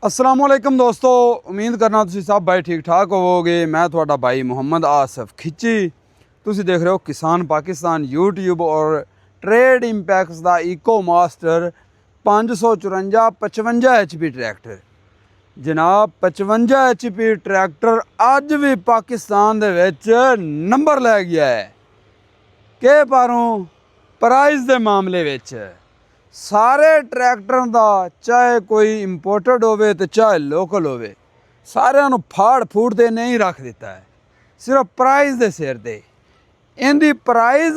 असलामुअलैकुम दोस्तों, उम्मीद करना तुसी सब भाई ठीक ठाक होवोगे। मैं थोड़ा भाई मोहम्मद आसफ खिची। तुसी देख रहे हो किसान पाकिस्तान यूट्यूब और ट्रेड इंपैक्ट्स दा इको मास्टर 554 55 HP ट्रैक्टर। जनाब 55 HP ट्रैक्टर अज भी पाकिस्तान दे विच नंबर लै गया है कि पारों प्राइस दे मामले विच सारे ट्रैक्टरों का चाहे कोई इंपोर्टेड होवे तो चाहे लोकल होवे सारिਆਂ ਨੂੰ फाड़ फूड़ ते नहीं रख दिता है, सिर्फ प्राइस दे सिर ते। इनकी प्राइस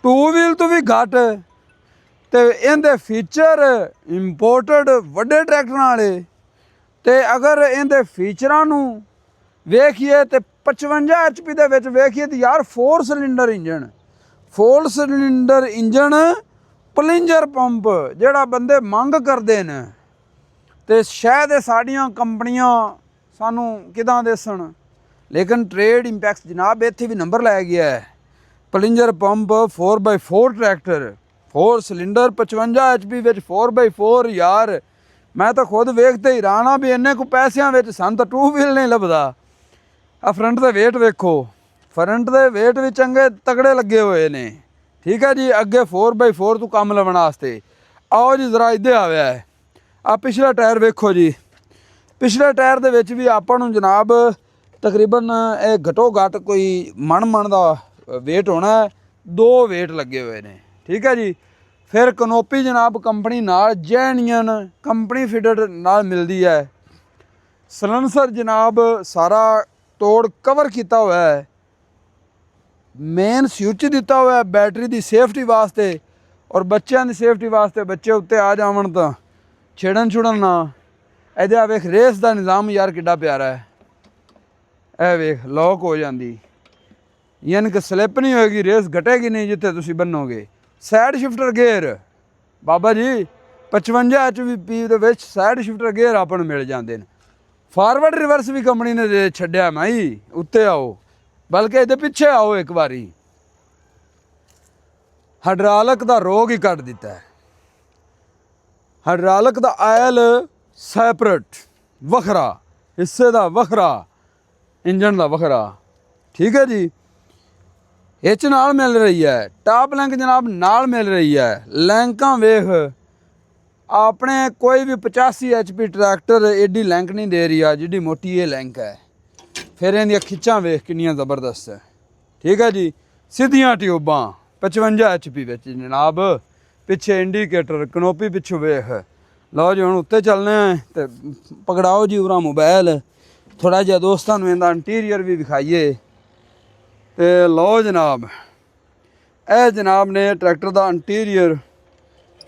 टू व्हील तो भी घट ते इनके फीचर इंपोर्टेड वड्डे ट्रैक्टर वाले ते अगर इनके फीचरां नूं वेखिए तो 55 HP दे विच वेखिए तो यार 4 सिलेंडर इंजन पलिंजर पंप ਜਿਹੜਾ ਬੰਦੇ ਮੰਗ ਕਰਦੇ ਨੇ ਤੇ ਸ਼ਾਇਦ ਸਾਡੀਆਂ ਕੰਪਨੀਆਂ ਸਾਨੂੰ ਕਿਦਾਂ ਦੇਸਣ, ਲੇਕਿਨ ਟ੍ਰੇਡ ਇੰਪੈਕਟਸ ਜਨਾਬ ਇੱਥੇ ਵੀ ਨੰਬਰ ਲੈ ਗਿਆ ਹੈ। Plunger pump 4x4 tractor 4 cylinder 55 HP ਵਿੱਚ 4x4 ਯਾਰ ਮੈਂ ਤਾਂ ਖੁਦ ਵੇਖਦੇ ਹੀ ਰਾਣਾ ਵੀ ਇੰਨੇ ਕੁ ਪੈਸਿਆਂ ਵਿੱਚ ਸਾਨੂੰ ਤਾਂ ਟੂ ਵੀਲ ਨਹੀਂ ਲੱਭਦਾ। ਆ ਫਰੰਟ ਦੇ ਵੇਟ ਵੇਖੋ, ਫਰੰਟ ਦੇ ਵੇਟ ਵੀ ਚੰਗੇ ਤਗੜੇ ਲੱਗੇ ਹੋਏ ਨੇ। ठीक है जी, अगे 4x4 तू कम लवन वास्ते। आओ जी जरा इधर आया है आ पिछला टायर वेखो जी। पिछले टायर दे विच भी आपां नूं जनाब तकरीबन घटो घट कोई मन का वेट होना है, 2 वेट लगे हुए ने। ठीक है जी। फिर कनोपी जनाब कंपनी नाल जैनियन कंपनी फिटेड नाल मिलती है। सलेंसर जनाब सारा तोड़ कवर किया हुआ है। मेन स्विच दिता हुआ है बैटरी की सेफ्टी वास्ते और बच्चों की सेफ्टी वास्ते, बच्चे उत्ते आ जावन तो छेड़न छुड़न ना। इहदे वेख रेस का निज़ाम यार किड्डा प्यारा है। यह वेख लॉक हो जाती, यानी कि स्लिप नहीं होएगी, रेस घटेगी नहीं जिथे तुसी बन्नोगे। साइड शिफ्टर गेयर बाबा जी 55 HP दे विच साइड शिफ्टर गेयर आपां नूं मिल जांदे ने। फॉरवर्ड रिवर्स भी कंपनी ने दे छड्डिया माई, उत्ते आओ बल्कि ये पिछे आओ एक बारी। हाइड्रालिक का रोग ही कट दिता है। हाइड्रालिक का आयल सैपरेट वखरा, हिस्से का वखरा, इंजन का वखरा। ठीक है जी। हिच नाल मिल रही है, टॉप लिंक जनाब नाल मिल रही है। लिंकां वेख अपने कोई भी 85 HP ट्रैक्टर एडी लिंक नहीं दे रही है जिहड़ी मोटी ये लिंक है। फिर इहदियां खिच्चां वेख कितनियां ज़बरदस्त है। ठीक है जी। सीधियां ट्यूबां 55 HP विच जनाब, पिछे इंडिकेटर कनोपी पिछू वेख। लो जी हुण उत्ते चलने ते पकड़ाओ जी उरा मोबाइल, थोड़ा जिहा दोस्तां नूं इहदा इंटीरियर भी विखाइए। ते लो जनाब यह जनाब ने ट्रैक्टर का इंटीरियर,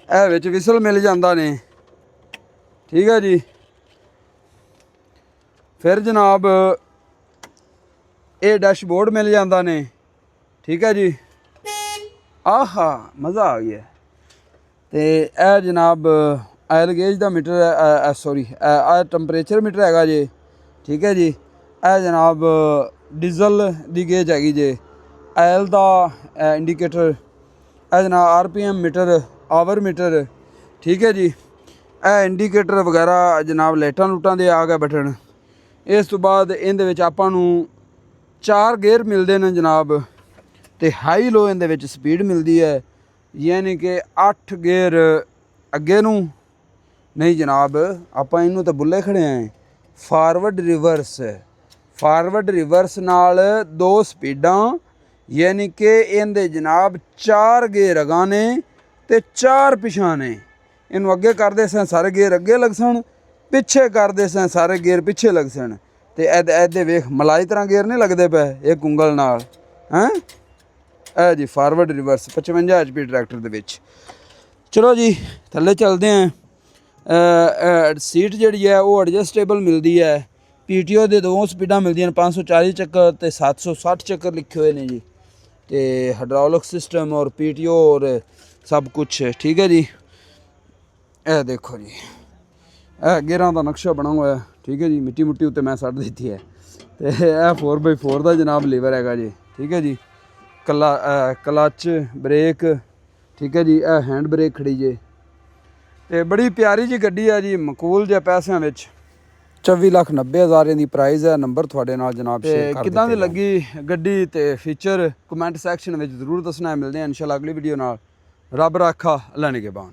यह विच विसल मिल जाता ने। ठीक है जी। फिर जनाब ये डैशबोर्ड मिल जाता ने। ठीक है जी। आहा मज़ा आ गया। तो यह जनाब आयल गेज का मीटर है, सॉरी टंपरेचर मीटर हैगा जी। ठीक है जी। यह जनाब डीजल की गेज हैगी जी। आयल का इंडिकेटर, यह जनाब RPM मीटर, आवर मीटर। ठीक है जी। यह इंडिकेटर वगैरह जनाब लाइटां लूटां दे आ गए बटन। इस तो बाद इहदे विच आपां नूं 4 गेयर मिलते हैं जनाब। तो हाई लो इहदे विच स्पीड मिलती है, यानी कि 8 गेयर अगे नूं नहीं जनाब, आपां इनू तो बुले खड़े हैं। फारवर्ड रिवर्स नाल 2 स्पीडां, यानी कि इहदे जनाब 4 गेयर अगां ने ते 4 पिछां ने। इनू अगे करदे सन सारे गेयर अगे लग सन, पिछे करदे सन सारे गेयर पिछे लग सन। तो ऐदे वेख मलाई तरह गेयर नहीं लगते पे एक उंगल नाल हैं। ए जी फारवर्ड रिवर्स 55 HP ट्रैक्टर दे विच। चलो जी थल्ले चलते हैं। सीट जिहड़ी है वो एडजस्टेबल मिलती है। PTO दे 2 स्पीडां मिलदियां, 540 चक्कर ते 760 चक्कर लिखे हुए हैं जी। तो हाइड्रोलिक सिस्टम और PTO और सब कुछ। ठीक है जी। ए देखो जी गेयरां दा नक्शा बना हुआ है। ठीक है जी। मिट्टी मुट्टी उत्ते मैं सट दी है। तो यह 4x4 का जनाब लीवर हैगा जी। ठीक है जी। Clutch brake. ठीक है जी। यह हैंड ब्रेक खड़ी जे। ਤੇ ਬੜੀ ਪਿਆਰੀ ਜੀ ਗੱਡੀ ਆ ਜੀ, ਮਕੂਲ ਜਿਹੇ ਪੈਸਿਆਂ ਵਿੱਚ 24,90,000 ਦੀ ਪ੍ਰਾਈਸ ਹੈ। ਨੰਬਰ ਤੁਹਾਡੇ ਨਾਲ ਜਨਾਬ ਸ਼ੇਅਰ ਕਰ ਕਿੱਦਾਂ ਦੀ ਲੱਗੀ ਗੱਡੀ ਤੇ ਫੀਚਰ ਕਮੈਂਟ ਸੈਕਸ਼ਨ ਵਿੱਚ ਜ਼ਰੂਰ ਦੱਸਣਾ ਹੈ। ਮਿਲਦੇ ਹਾਂ ਇਨਸ਼ਾਅੱਲਾ ਅਗਲੀ ਵੀਡੀਓ ਨਾਲ। ਰੱਬ ਰਾਖਾ, ਅੱਲਾ ਨਿਗਹਿਬਾਨ।